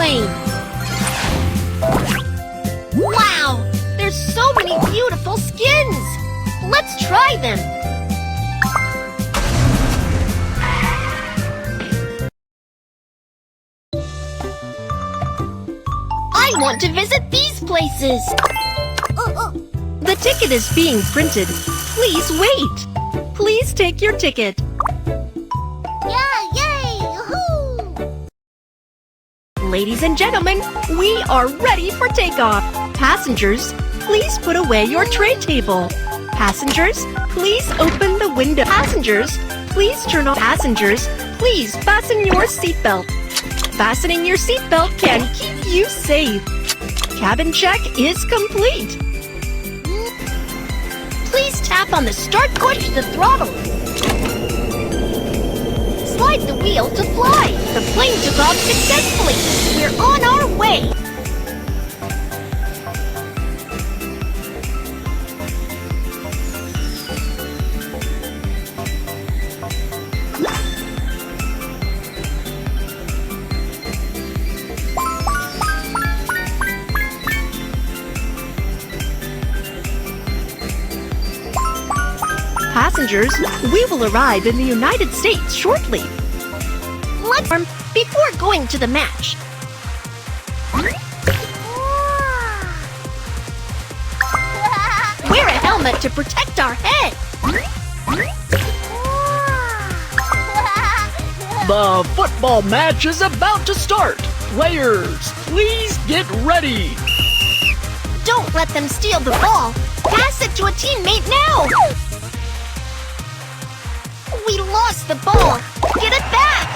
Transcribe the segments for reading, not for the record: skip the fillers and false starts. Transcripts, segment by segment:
airplane! Wow! There's so many beautiful skins! Let's try them! I want to visit these places! The ticket is being printed. Please wait! Please take your ticket. Yay! Yahoo! Ladies and gentlemen, we are ready for takeoff. Passengers, please put away your tray table. Passengers, please open the window. Passengers, please turn off. Passengers, please fasten your seatbelt. Fastening your seatbelt can keep you safe. Cabin check is complete. Please tap on the start push the throttle. Slide the wheel to fly. The plane took off successfully. We're on our way. Passengers, we will arrive in the United States shortly. Let's before going to the match. Wear a helmet to protect our head. The football match is about to start. Players, please get ready. Don't let them steal the ball. Pass it to a teammate now. We lost the ball! Get it back!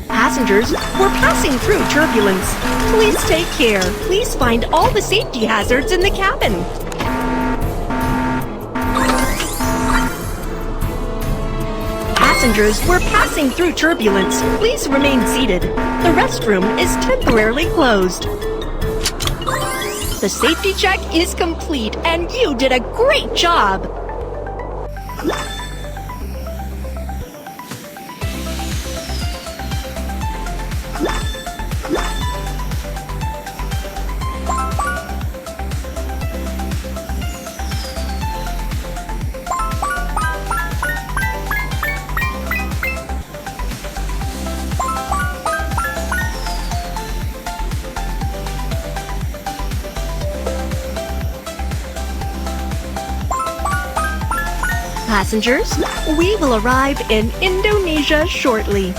Passengers, we're passing through turbulence. Please take care. Please find all the safety hazards in the cabin. Passengers, we're passing through turbulence. Please remain seated. The restroom is temporarily closed. The safety check is complete, and you did a great job. Passengers, we will arrive in Indonesia shortly.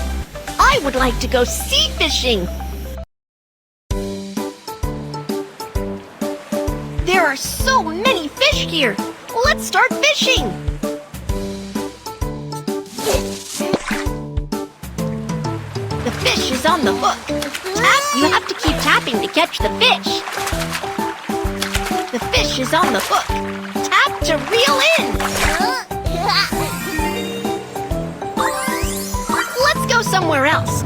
I would like to go sea fishing. There are so many fish here. Let's start fishing. The fish is on the hook. You have to keep tapping to catch the fish. The fish is on the hook. Tap to reel in. Let's go somewhere else.